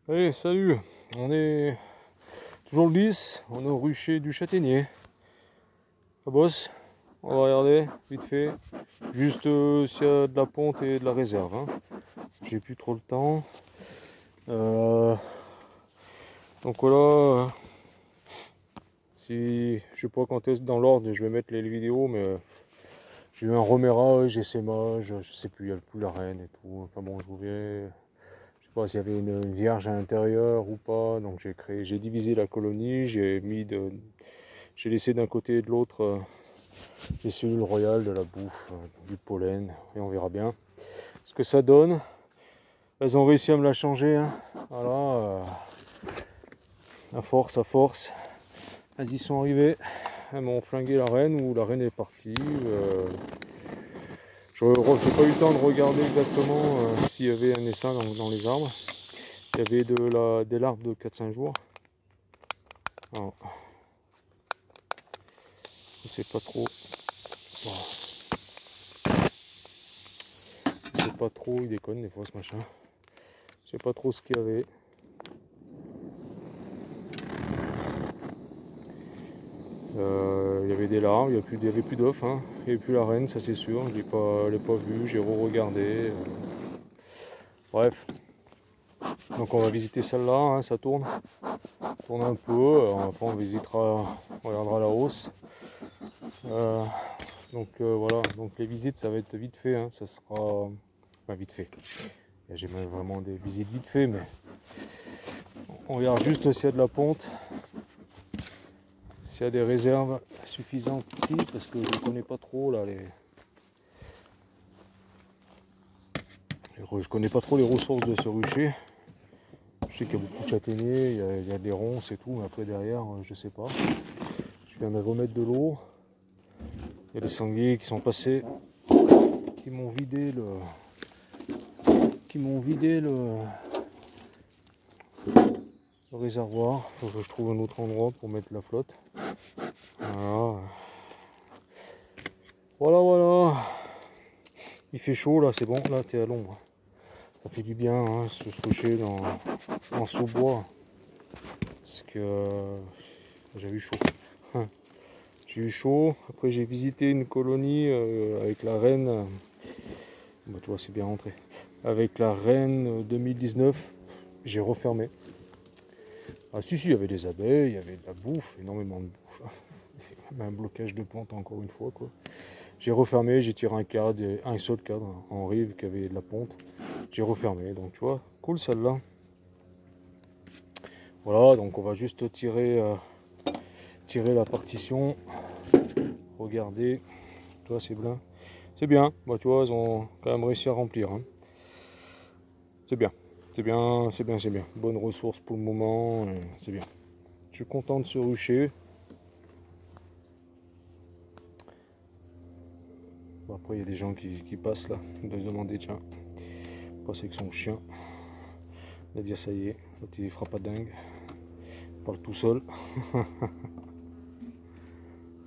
Allez, salut, on est toujours le 10, on est au rucher du Châtaignier. Ça bosse, on va regarder vite fait, juste s'il y a de la ponte et de la réserve. Hein. J'ai plus trop le temps. Donc voilà, si je sais pas quand est-ce dans l'ordre, je vais mettre les vidéos, mais j'ai eu un remérage, j'ai sémage, je sais plus, il y a le pouls, la reine et tout. Enfin bon, je vous verrai. Je sais pas s'il y avait une vierge à l'intérieur ou pas, donc j'ai divisé la colonie, j'ai laissé d'un côté et de l'autre les cellules royales, de la bouffe, du pollen, et on verra bien ce que ça donne. Elles ont réussi à me la changer, hein. Voilà, à force, elles y sont arrivées, elles m'ont flingué la reine, ou la reine est partie. J'ai pas eu le temps de regarder exactement s'il y avait un essaim dans les arbres. Il y avait des larves de 4-5 jours. Alors, je sais pas trop. Bon. Je sais pas trop, il déconne des fois ce machin. Je sais pas trop ce qu'il y avait. Il y avait des larves, il y avait plus d'œufs, hein. Il n'y avait plus la reine, ça c'est sûr. Je l'ai pas vu, j'ai re-regardé. Bref. Donc on va visiter celle-là, hein, ça tourne. Tourne un peu. Après on visitera, on regardera la hausse. Voilà, donc les visites ça va être vite fait, hein. Ça sera. Enfin, vite fait. J'ai vraiment des visites vite fait, mais on regarde juste s'il y a de la ponte. S'il y a des réserves suffisantes ici, parce que je ne connais pas trop là je connais pas trop les ressources de ce rucher. Je sais qu'il y a beaucoup de châtaigniers, il y a des ronces et tout, mais après derrière, je sais pas. Je viens de remettre de l'eau. Il y a des sangliers qui sont passés, qui m'ont vidé le réservoir. Il faut que je trouve un autre endroit pour mettre la flotte. Voilà. Il fait chaud là, c'est bon, là t'es à l'ombre. Ça fait du bien, hein, se coucher en sous-bois. Parce que j'ai eu chaud. J'ai eu chaud. Après j'ai visité une colonie avec la reine. Bah tu vois, c'est bien rentré. Avec la reine 2019, j'ai refermé. Ah si, il y avait des abeilles, il y avait de la bouffe, énormément de bouffe. Un blocage de ponte encore une fois quoi. J'ai refermé, j'ai tiré un seul cadre en rive qui avait de la ponte. J'ai refermé, donc tu vois, cool celle-là. Voilà, donc on va juste tirer la partition. Regardez, tu vois, c'est bien. C'est bien, bah, tu vois, ils ont quand même réussi à remplir. Hein. C'est bien. Bonne ressource pour le moment, c'est bien. Je suis content de ce rucher. Bon, après, il y a des gens qui passent là, ils doivent se demander, tiens, passe avec son chien. Il va dire, ça y est, il fera pas dingue. Il parle tout seul.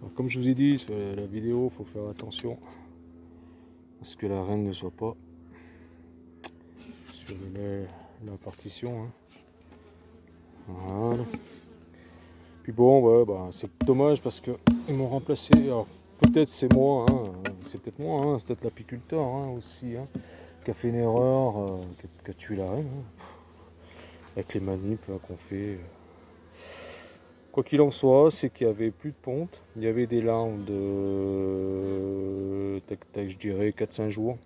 Alors, comme je vous ai dit, la vidéo, il faut faire attention à ce que la reine ne soit pas sur la partition. Hein. Voilà. Puis bon, ouais, bah, c'est dommage parce qu'ils m'ont remplacé. Alors, peut-être c'est moi, hein, c'est peut-être l'apiculteur hein, aussi, hein, qui a fait une erreur, qui a tué la reine, hein, avec les manips qu'on fait. Quoi qu'il en soit, c'est qu'il n'y avait plus de ponte. Il y avait des larves de, je dirais 4-5 jours.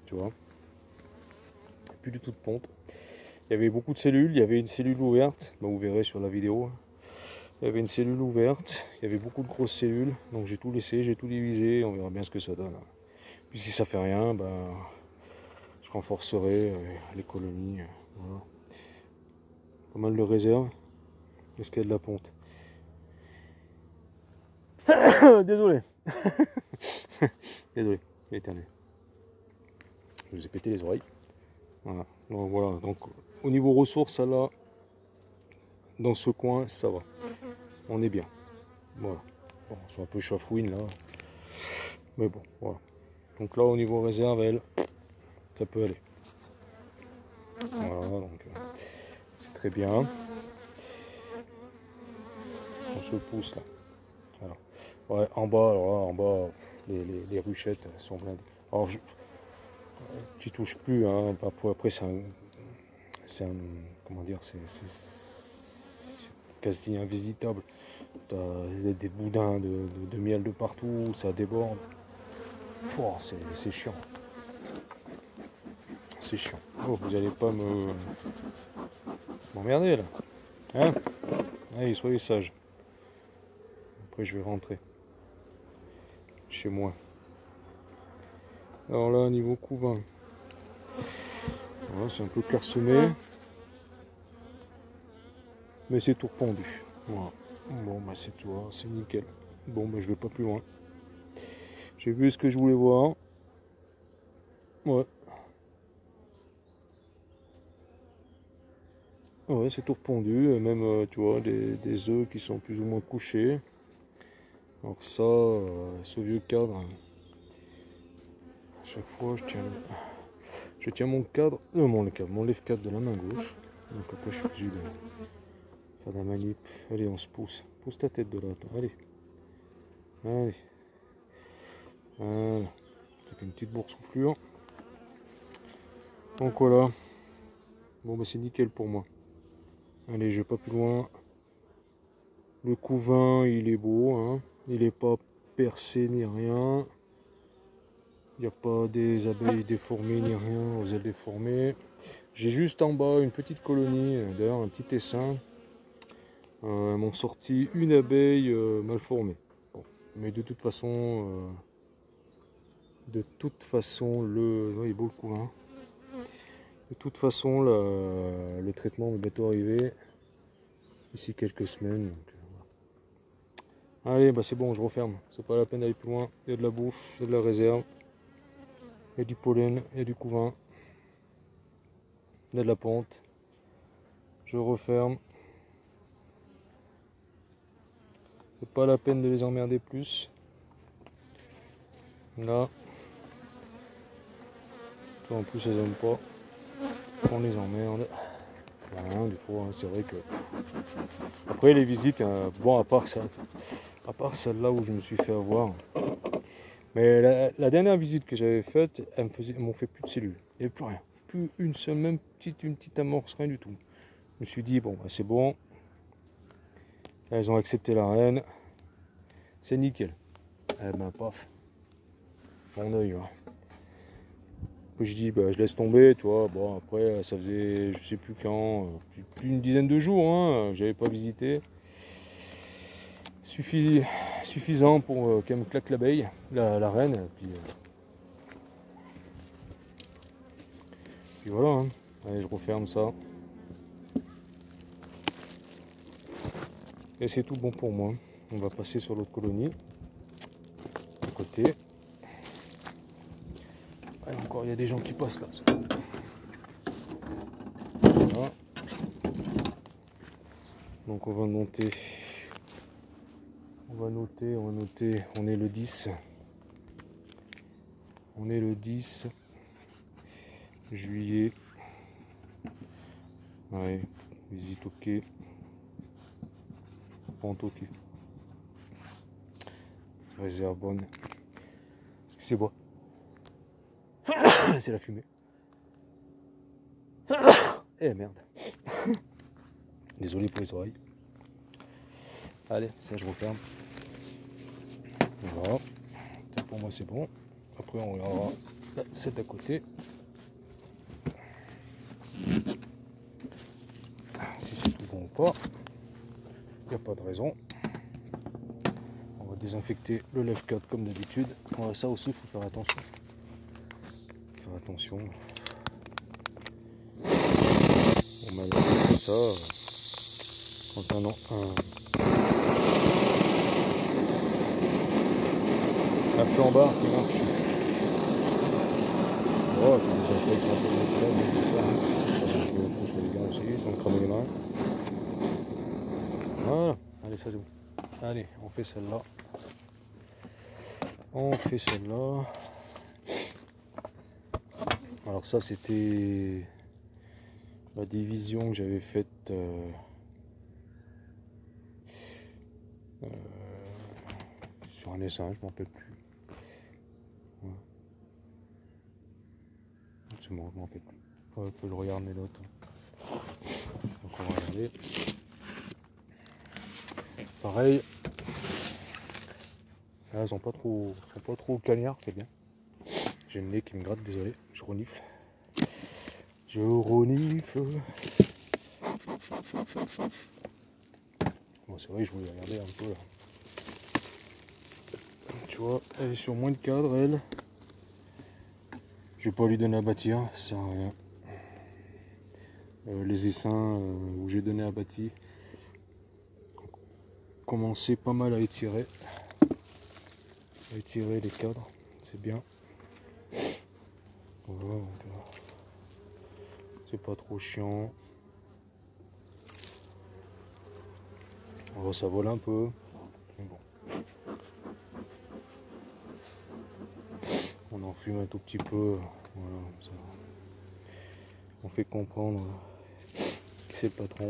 Tu vois. Plus du tout de ponte. Il y avait beaucoup de cellules. Il y avait une cellule ouverte. Bah, vous verrez sur la vidéo. Il y avait une cellule ouverte. Il y avait beaucoup de grosses cellules. Donc j'ai tout laissé, j'ai tout divisé. On verra bien ce que ça donne. Puis si ça fait rien, bah, je renforcerai les colonies. Voilà. Pas mal de réserves. Est-ce qu'il y a de la ponte? Désolé. Désolé, j'ai éternué. Je vous ai pété les oreilles. Voilà. Donc, voilà. Donc au niveau ressources, là, dans ce coin, ça va. On est bien. Voilà. Bon, on soit un peu chafouine là. Mais bon, voilà. Donc là, au niveau réserve, elle, ça peut aller. Voilà, donc. très bien. On se pousse là. Voilà. Ouais, en bas, alors là, en bas, les ruchettes elles sont blindées. Alors tu touches plus, hein. Après comment dire, c'est quasi invisitable. T'as des boudins de miel de partout, ça déborde. C'est chiant. C'est chiant. Oh, vous allez pas m'emmerder là. Hein? Allez, soyez sages. Après je vais rentrer chez moi. Alors là, niveau couvain, voilà, c'est un peu clairsemé, mais c'est tout rependu. Voilà. Bon, bah c'est tout, hein, c'est nickel. Bon, bah je vais pas plus loin. J'ai vu ce que je voulais voir. Ouais. Ouais, c'est tout rependu, même tu vois des œufs qui sont plus ou moins couchés. Alors ça, ce vieux cadre, à chaque fois je tiens mon cadre, mon lève-cadre de la main gauche. Donc après je suis obligé de faire de la manip. Allez, on se pousse. Pousse ta tête de là, toi. Allez. Allez. Voilà. Ça fait une petite boursouflure. Donc voilà. Bon bah c'est nickel pour moi. Allez, je vais pas plus loin. Le couvain, il est beau, hein. Il n'est pas percé ni rien. Il n'y a pas des abeilles déformées ni rien, aux ailes déformées. J'ai juste en bas une petite colonie, d'ailleurs un petit essaim. Elles m'ont sorti une abeille mal formée. Bon. Mais de toute façon, il est beau le couvain. De toute façon, le traitement va bientôt arriver. D'ici quelques semaines. Donc, voilà. Allez, bah c'est bon, je referme. C'est pas la peine d'aller plus loin. Il y a de la bouffe, il y a de la réserve. Il y a du pollen, il y a du couvain. Il y a de la pente. Je referme. C'est pas la peine de les emmerder plus. Là. En plus, elles aiment pas. On les emmerde. Voilà, des fois, hein, c'est vrai que. Après, les visites, bon, à part celle-là où je me suis fait avoir. Mais la dernière visite que j'avais faite, elles m'ont fait plus de cellules. Il n'y avait plus rien. Plus une seule, même une petite amorce, rien du tout. Je me suis dit, bon, bah, c'est bon. Elles ont accepté la reine. C'est nickel. Eh ben, paf. Mon oeil, ouais. Puis je dis, bah, je laisse tomber, tu vois. Bon, après, ça faisait, je sais plus quand, plus d'une dizaine de jours, hein, j'avais pas visité. Suffisant pour qu'elle me claque l'abeille, la reine. Puis voilà, hein. Allez, je referme ça. Et c'est tout bon pour moi. On va passer sur l'autre colonie. À côté. Allez, encore, il y a des gens qui passent là. Voilà. Donc on va monter. On va noter. On est le 10. On est le 10 juillet. Ouais, visite ok. Pente ok. Réserve bonne. Excusez-moi. C'est la fumée. Eh merde. Désolé pour les oreilles. Allez, ça je referme. Voilà. Ça pour moi c'est bon. Après on regardera celle d'à côté. Si c'est tout bon ou pas. Il n'y a pas de raison. On va désinfecter le lève-cadre comme d'habitude. Ça aussi il faut faire attention. Faire attention. On m'a dit ça. Quand un flambard qui marche. Oh, tu nous as fait un peu de là, mais ça. Je vais coucher les gars aussi, sans me cramer les mains. Voilà, allez, ça c'est bon. Allez, on fait celle-là. Alors ça c'était la division que j'avais faite sur un dessin, je m'en rappelle plus. Ouais. C'est bon, je m'en rappelle plus. On peut le regarder mes notes. Donc on va regarder. Pareil. Là, elles sont pas trop cagnards, c'est bien. J'ai le nez qui me gratte, désolé, je renifle. Je renifle. Bon, c'est vrai que je voulais regarder un peu là. Tu vois, elle est sur moins de cadre, elle. Je vais pas lui donner à bâtir, ça sert à rien. Les essaims où j'ai donné à bâtir commençaient pas mal à étirer les cadres, c'est bien. Voilà, c'est pas trop chiant. Alors, ça vole un peu, mais bon. On en fume un tout petit peu, voilà, ça. On fait comprendre qui c'est le patron.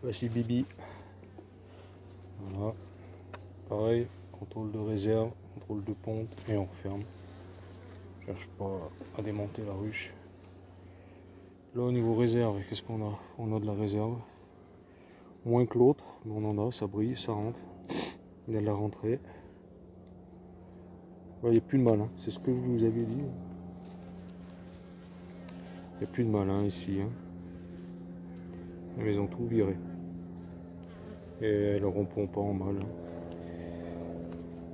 Voici Bibi. Voilà. Pareil, contrôle de réserve, contrôle de ponte et on referme. Je cherche pas à démonter la ruche. Là au niveau réserve, qu'est-ce qu'on a? On a de la réserve. Moins que l'autre, mais on en a, ça brille, ça rentre. Il y a de la rentrée. Il n'y a plus de malin, c'est ce que je vous avais dit. Il n'y a plus de malin ici. Hein. Mais ils ont tout viré. Et elles ne rompront pas en mal.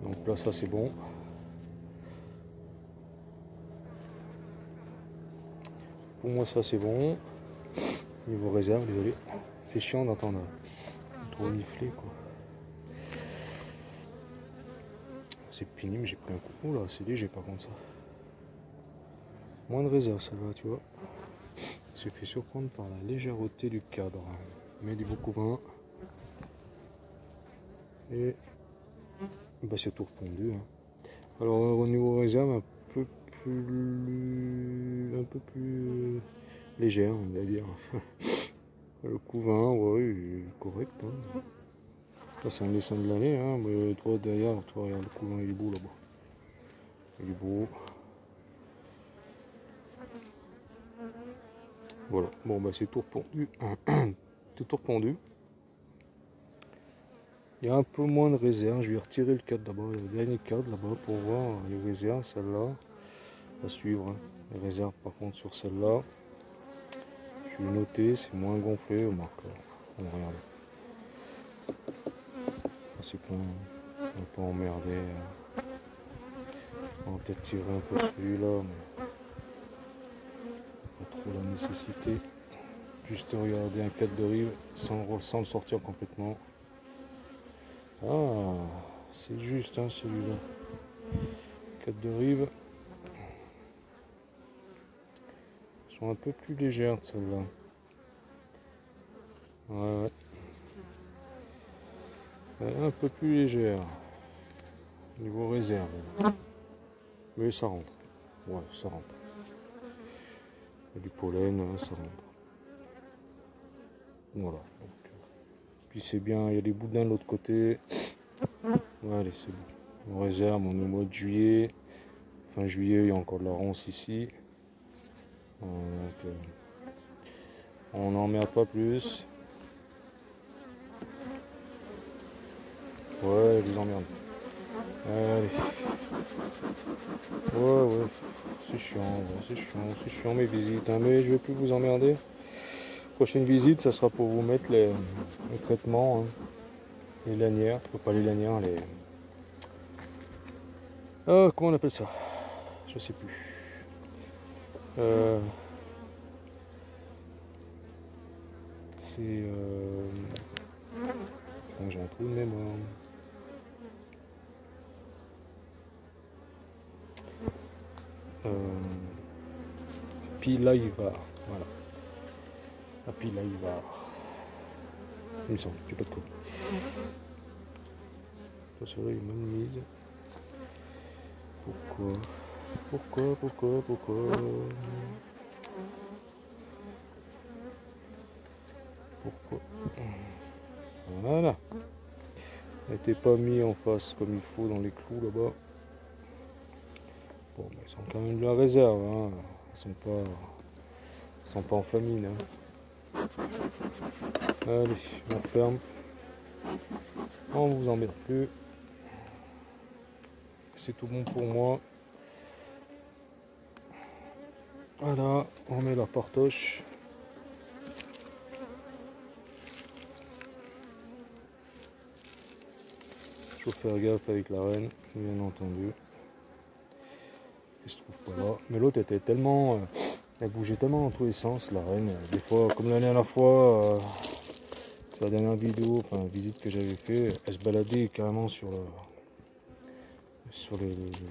Donc là ça c'est bon. Pour moi ça c'est bon. Niveau réserve, désolé. C'est chiant d'entendre trop nifler quoi. C'est pénible, j'ai pris un coup là, c'est léger par contre ça. Moins de réserve celle-là, tu vois. Il se fait surprendre par la légèreté du cadre. Mais du beau couvain. Et bah, c'est tout repondu. Hein. Alors au niveau réserve, un peu plus légère, on va dire. Le couvain, ouais, il est correct. Hein. Ça c'est un dessin de l'année, hein, mais toi derrière, toi regarde le couvain, il est beau là-bas. Il est beau. Voilà, bon bah c'est tout repondu. Tout repondu. Il y a un peu moins de réserve, je vais retirer le cadre d'abord, le dernier cadre là-bas pour voir les réserves, celle-là, à suivre. Hein. Les réserves par contre sur celle-là, je vais noter, c'est moins gonflé au marqueur. On va regarder. C'est pas, on va pas emmerder. On va peut-être tirer un peu celui-là, mais pas trop la nécessité. Juste regarder un cadre de rive sans le sortir complètement. Ah, c'est juste hein, celui-là. Cadre de rive. Sont un peu plus légères celles-là. Ouais. Un peu plus légère. Niveau réserve. Mais ça rentre. Ouais, ça rentre. Il y a du pollen, ça rentre. Voilà. Donc, puis c'est bien, il y a des boudins de l'autre côté. Ouais, allez, c'est bon. On réserve, on est au mois de juillet. Fin juillet, il y a encore de la ronce ici. Donc, on n'en met pas plus. Ouais, je vous emmerde. Allez. Ouais. C'est chiant mes visites, hein, mais je vais plus vous emmerder. Prochaine visite, ça sera pour vous mettre les traitements, hein, les lanières, pas les lanières, les... comment on appelle ça? Je sais plus. C'est... j'ai un trou de mémoire. Pilaivar, voilà. La Pilaivar. Il me semble, j'ai pas de code. Ça serait une bonne mise. Pourquoi Pourquoi? Voilà. N'était pas mis en face comme il faut dans les clous là-bas. Bon, mais ils sont quand même de la réserve, hein. Ils sont pas en famine. Hein. Allez, on ferme. On vous emmerde plus. C'est tout bon pour moi. Voilà, on met la partoche. Il faut faire gaffe avec la reine, bien entendu. Elle se trouve pas là. Mais l'autre était tellement... elle bougeait tellement dans tous les sens, la reine. Des fois, comme la dernière fois, sur la dernière vidéo, enfin visite que j'avais fait, elle se baladait carrément sur le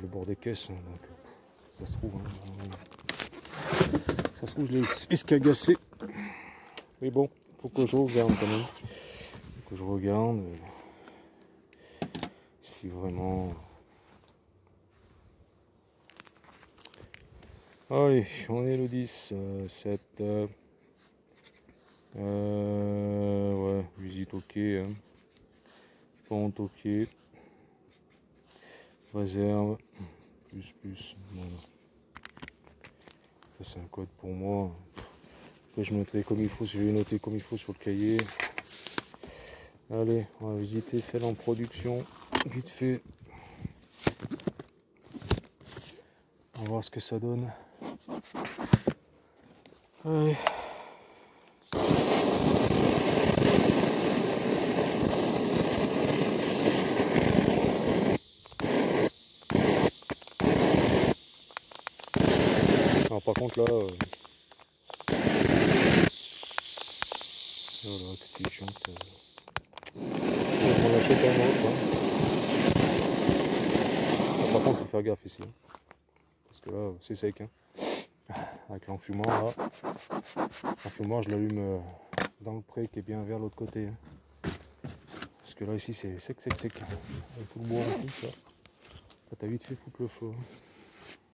bord des caisses. Hein, donc, ça se trouve, hein, ça se trouve, je l'ai escagassé. Mais bon, faut que je regarde quand même. Faut que je regarde si vraiment. Allez, on est le 10, 7. Ouais, visite ok. Hein. Pente ok. Réserve. Plus. Voilà. Ça c'est un code pour moi. Après je noterai comme il faut, si je vais noter comme il faut sur le cahier. Allez, on va visiter celle en production. Vite fait. On va voir ce que ça donne. Allez. Alors par contre là, voilà, qu'est-ce qu'il chante. On achète un autre. Hein. Ah, par contre, faut faire gaffe ici. Hein. Parce que là, c'est sec. Hein. Avec l'enfumoir là. L'enfumoir, je l'allume dans le pré qui est bien vers l'autre côté. Hein. Parce que là, ici, c'est sec. Avec tout le bois en plus. Ça t'a vite fait foutre le feu. Hein.